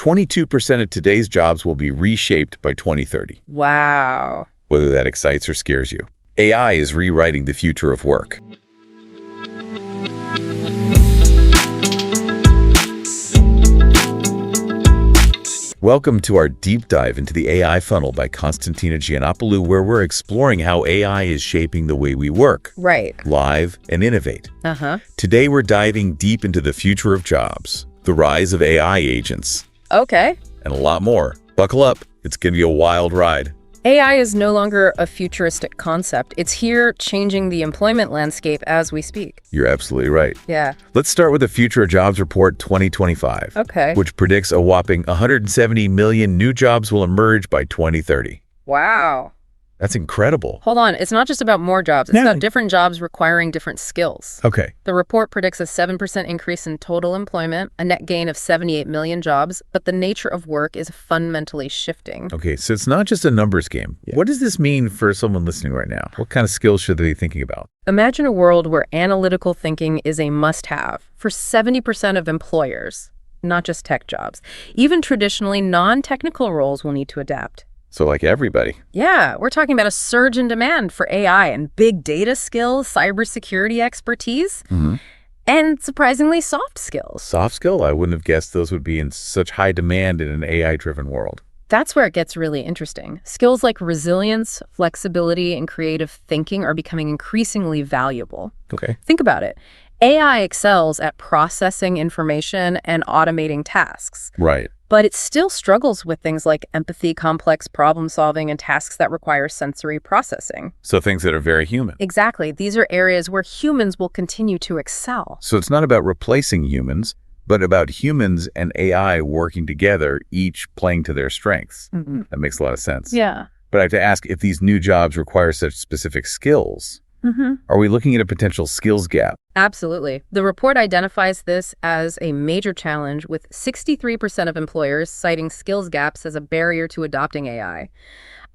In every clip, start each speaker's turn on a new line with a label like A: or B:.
A: 22% of today's jobs will be reshaped by 2030.
B: Wow.
A: Whether that excites or scares you, AI is rewriting the future of work. Welcome to our deep dive into the AI funnel by Konstantina Giannopoulou, where we're exploring how AI is shaping the way we work, live, and innovate. Today, we're diving deep into the future of jobs, the rise of AI agents, and a lot more. Buckle up. It's going to be a wild ride.
B: AI is no longer a futuristic concept. It's here changing the employment landscape as we speak.
A: You're absolutely right.
B: Yeah.
A: Let's start with the Future of Jobs Report 2025, which predicts a whopping 170 million new jobs will emerge by 2030.
B: Wow.
A: That's incredible.
B: Hold on. It's not just about more jobs. It's about different jobs requiring different skills. The report predicts a 7% increase in total employment, a net gain of 78 million jobs, but the nature of work is fundamentally shifting.
A: So it's not just a numbers game. What does this mean for someone listening right now? What kind of skills should they be thinking about?
B: Imagine a world where analytical thinking is a must-have for 70% of employers, not just tech jobs. Even traditionally non-technical roles will need to adapt.
A: So like everybody.
B: Yeah, we're talking about a surge in demand for AI and big data skills, cybersecurity expertise, and surprisingly soft skills.
A: Soft skill? I wouldn't have guessed those would be in such high demand in an AI-driven world.
B: That's where it gets really interesting. Skills like resilience, flexibility, and creative thinking are becoming increasingly valuable. Think about it. AI excels at processing information and automating tasks. But it still struggles with things like empathy, complex problem solving, and tasks that require sensory processing.
A: So things that are very human.
B: Exactly. These are areas where humans will continue to excel.
A: So it's not about replacing humans, but about humans and AI working together, each playing to their strengths. That makes a lot of sense.
B: Yeah.
A: But I have to ask, if these new jobs require such specific skills, are we looking at a potential skills gap?
B: Absolutely. The report identifies this as a major challenge, with 63% of employers citing skills gaps as a barrier to adopting AI.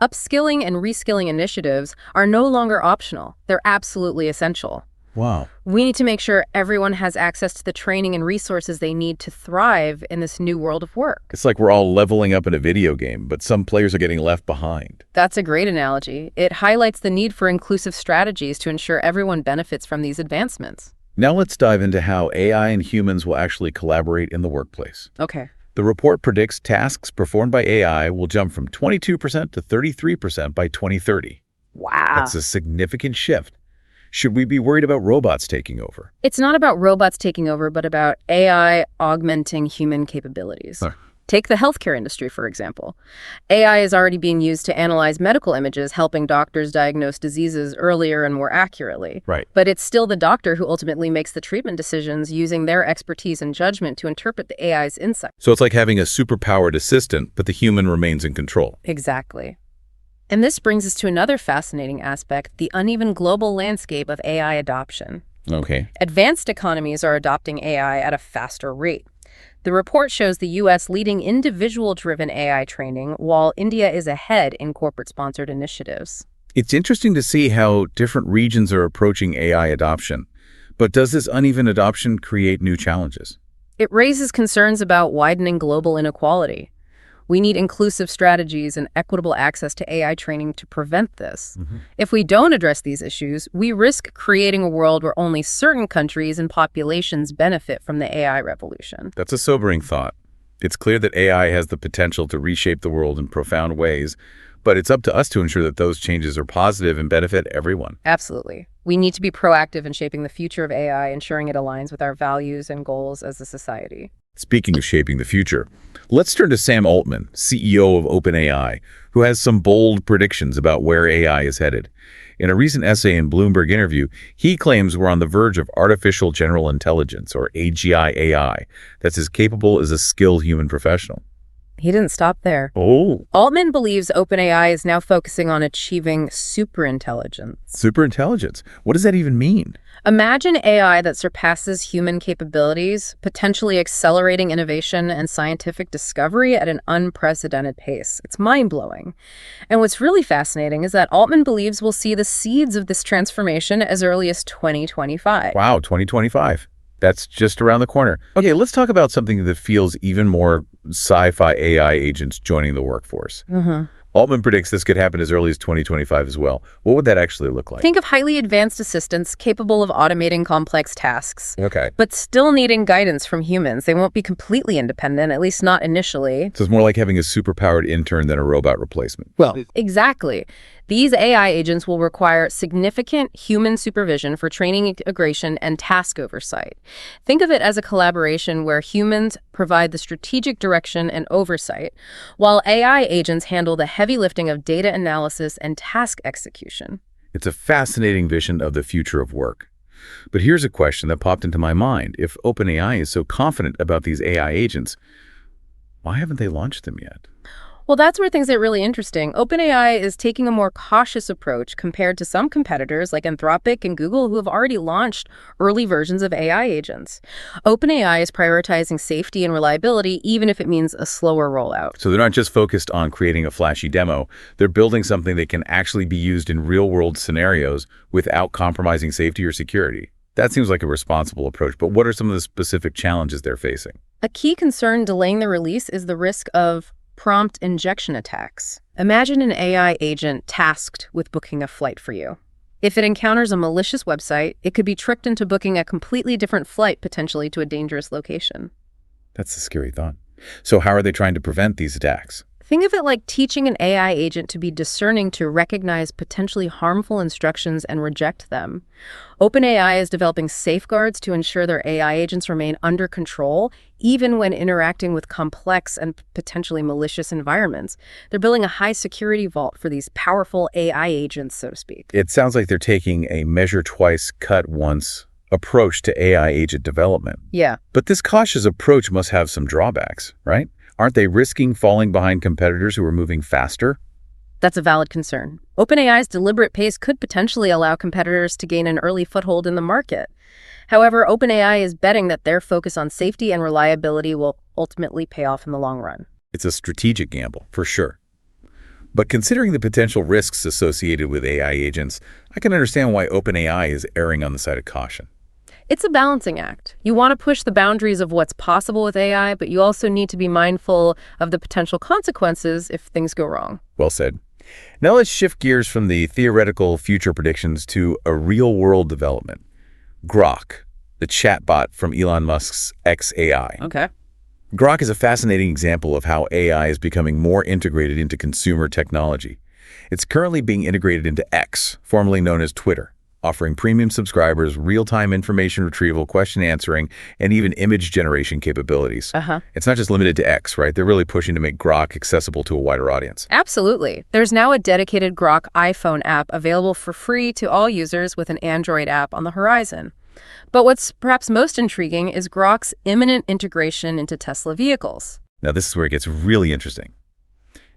B: Upskilling and reskilling initiatives are no longer optional. They're absolutely essential.
A: Wow.
B: We need to make sure everyone has access to the training and resources they need to thrive in this new world of work.
A: It's like we're all leveling up in a video game, but some players are getting left behind.
B: That's a great analogy. It highlights the need for inclusive strategies to ensure everyone benefits from these advancements.
A: Now let's dive into how AI and humans will actually collaborate in the workplace. The report predicts tasks performed by AI will jump from 22% to 33% by 2030.
B: Wow.
A: That's a significant shift. Should we be worried about robots taking over?
B: It's not about robots taking over, but about AI augmenting human capabilities. Take the healthcare industry, for example. AI is already being used to analyze medical images, helping doctors diagnose diseases earlier and more accurately. But it's still the doctor who ultimately makes the treatment decisions, using their expertise and judgment to interpret the AI's insights.
A: So it's like having a superpowered assistant, but the human remains in control.
B: Exactly. And this brings us to another fascinating aspect, the uneven global landscape of AI adoption. Advanced economies are adopting AI at a faster rate. The report shows the U.S. leading individual-driven AI training, while India is ahead in corporate-sponsored initiatives.
A: It's interesting to see how different regions are approaching AI adoption. But does this uneven adoption create new challenges?
B: It raises concerns about widening global inequality. We need inclusive strategies and equitable access to AI training to prevent this. If we don't address these issues, we risk creating a world where only certain countries and populations benefit from the AI revolution.
A: That's a sobering thought. It's clear that AI has the potential to reshape the world in profound ways, but it's up to us to ensure that those changes are positive and benefit everyone.
B: Absolutely. We need to be proactive in shaping the future of AI, ensuring it aligns with our values and goals as a society.
A: Speaking of shaping the future, let's turn to Sam Altman, CEO of OpenAI, who has some bold predictions about where AI is headed. In a recent essay in Bloomberg interview, he claims we're on the verge of artificial general intelligence, or AGI AI, that's as capable as a skilled human professional.
B: He didn't stop there. Altman believes OpenAI is now focusing on achieving superintelligence.
A: Superintelligence? What does that even mean?
B: Imagine AI that surpasses human capabilities, potentially accelerating innovation and scientific discovery at an unprecedented pace. It's mind-blowing. And what's really fascinating is that Altman believes we'll see the seeds of this transformation as early as 2025.
A: Wow, 2025. That's just around the corner. Okay, let's talk about something that feels even more sci-fi AI agents joining the workforce. Altman predicts this could happen as early as 2025 as well. What would that actually look like?
B: Think of highly advanced assistants capable of automating complex tasks.
A: Okay.
B: But still needing guidance from humans. They won't be completely independent, at least not initially.
A: So it's more like having a superpowered intern than a robot replacement.
C: Well,
B: Exactly. These AI agents will require significant human supervision for training integration and task oversight. Think of it as a collaboration where humans provide the strategic direction and oversight, while AI agents handle the heavy lifting of data analysis and task execution.
A: It's a fascinating vision of the future of work. But here's a question that popped into my mind. If OpenAI is so confident about these AI agents, why haven't they launched them yet?
B: Well, that's where things get really interesting. OpenAI is taking a more cautious approach compared to some competitors like Anthropic and Google who have already launched early versions of AI agents. OpenAI is prioritizing safety and reliability, even if it means a slower rollout.
A: So they're not just focused on creating a flashy demo, they're building something that can actually be used in real-world scenarios without compromising safety or security. That seems like a responsible approach, but what are some of the specific challenges they're facing?
B: A key concern delaying the release is the risk of prompt injection attacks. Imagine an AI agent tasked with booking a flight for you. If it encounters a malicious website, it could be tricked into booking a completely different flight, potentially to a dangerous location.
A: That's a scary thought. So how are they trying to prevent these attacks?
B: Think of it like teaching an AI agent to be discerning to recognize potentially harmful instructions and reject them. OpenAI is developing safeguards to ensure their AI agents remain under control, even when interacting with complex and potentially malicious environments. They're building a high security vault for these powerful AI agents, so to speak.
A: It sounds like they're taking a measure twice, cut once approach to AI agent development.
B: Yeah.
A: But this cautious approach must have some drawbacks, right? Aren't they risking falling behind competitors who are moving faster?
B: That's a valid concern. OpenAI's deliberate pace could potentially allow competitors to gain an early foothold in the market. However, OpenAI is betting that their focus on safety and reliability will ultimately pay off in the long run.
A: It's a strategic gamble, for sure. But considering the potential risks associated with AI agents, I can understand why OpenAI is erring on the side of caution.
B: It's a balancing act. You want to push the boundaries of what's possible with AI, but you also need to be mindful of the potential consequences if things go wrong.
A: Well said. Now let's shift gears from the theoretical future predictions to a real-world development. Grok, the chatbot from Elon Musk's XAI.
B: Okay.
A: Grok is a fascinating example of how AI is becoming more integrated into consumer technology. It's currently being integrated into X, formerly known as Twitter, offering premium subscribers real-time information retrieval, question answering, and even image generation capabilities. It's not just limited to X, right? They're really pushing to make Grok accessible to a wider audience.
B: Absolutely. There's now a dedicated Grok iPhone app available for free to all users with an Android app on the horizon. But what's perhaps most intriguing is Grok's imminent integration into Tesla vehicles.
A: Now this is where it gets really interesting.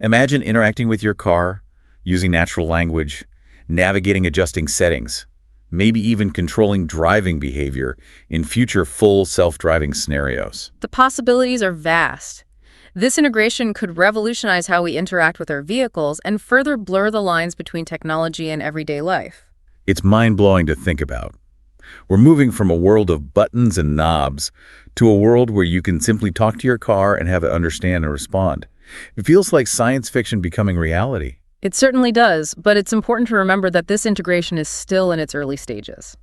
A: Imagine interacting with your car, using natural language, navigating adjusting settings, maybe even controlling driving behavior in future full self-driving scenarios.
B: The possibilities are vast. This integration could revolutionize how we interact with our vehicles and further blur the lines between technology and everyday life.
A: It's mind-blowing to think about. We're moving from a world of buttons and knobs to a world where you can simply talk to your car and have it understand and respond. It feels like science fiction becoming reality.
B: It certainly does, but it's important to remember that this integration is still in its early stages.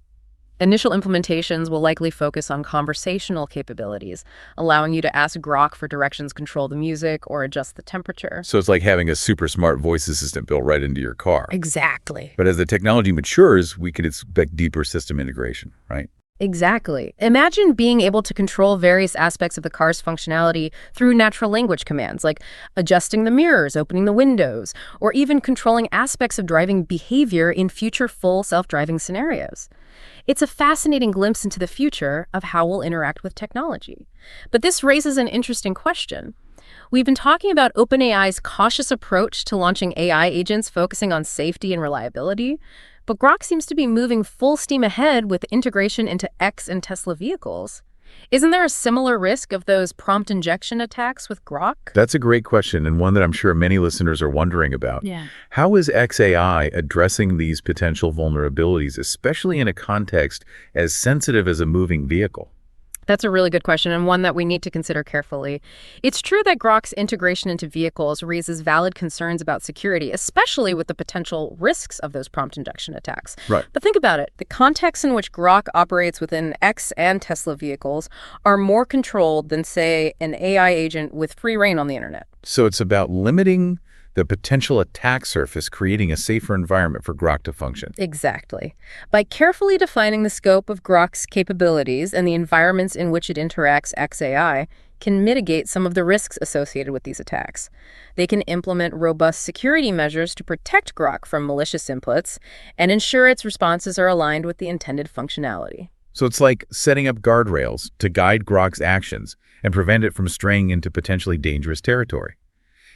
B: Initial implementations will likely focus on conversational capabilities, allowing you to ask Grok for directions, control the music, or adjust the temperature.
A: So it's like having a super smart voice assistant built right into your car.
B: Exactly.
A: But as the technology matures, we could expect deeper system integration, right?
B: Exactly. Imagine being able to control various aspects of the car's functionality through natural language commands, like adjusting the mirrors, opening the windows, or even controlling aspects of driving behavior in future full self-driving scenarios. It's a fascinating glimpse into the future of how we'll interact with technology. But this raises an interesting question. We've been talking about OpenAI's cautious approach to launching AI agents focusing on safety and reliability, but Grok seems to be moving full steam ahead with integration into X and Tesla vehicles. Isn't there a similar risk of those prompt injection attacks with Grok?
A: That's a great question, and one that I'm sure many listeners are wondering about.
B: Yeah.
A: How is XAI addressing these potential vulnerabilities, especially in a context as sensitive as a moving vehicle?
B: That's a really good question, and one that we need to consider carefully. It's true that Grok's integration into vehicles raises valid concerns about security, especially with the potential risks of those prompt injection attacks.
A: Right.
B: But think about it. The context in which Grok operates within X and Tesla vehicles are more controlled than, say, an AI agent with free reign on the internet.
A: So it's about limiting the potential attack surface, creating a safer environment for Grok to function.
B: Exactly. By carefully defining the scope of Grok's capabilities and the environments in which it interacts, XAI can mitigate some of the risks associated with these attacks. They can implement robust security measures to protect Grok from malicious inputs and ensure its responses are aligned with the intended functionality.
A: So it's like setting up guardrails to guide Grok's actions and prevent it from straying into potentially dangerous territory.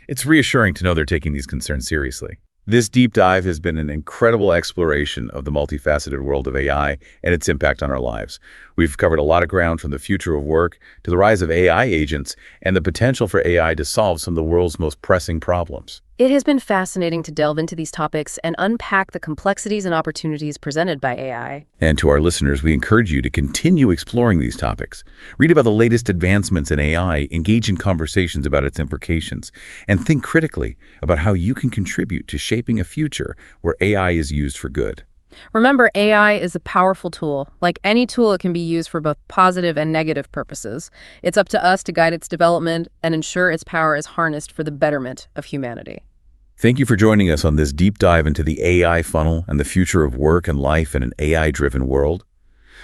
A: It's reassuring to know they're taking these concerns seriously. This deep dive has been an incredible exploration of the multifaceted world of AI and its impact on our lives. We've covered a lot of ground, from the future of work to the rise of AI agents and the potential for AI to solve some of the world's most pressing problems.
B: It has been fascinating to delve into these topics and unpack the complexities and opportunities presented by AI.
A: And to our listeners, we encourage you to continue exploring these topics. Read about the latest advancements in AI, engage in conversations about its implications, and think critically about how you can contribute to shaping a future where AI is used for good.
B: Remember, AI is a powerful tool. Like any tool, it can be used for both positive and negative purposes. It's up to us to guide its development and ensure its power is harnessed for the betterment of humanity.
A: Thank you for joining us on this deep dive into the AI funnel and the future of work and life in an AI-driven world.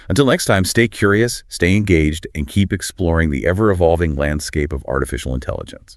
A: Until next time, stay curious, stay engaged, and keep exploring the ever-evolving landscape of artificial intelligence.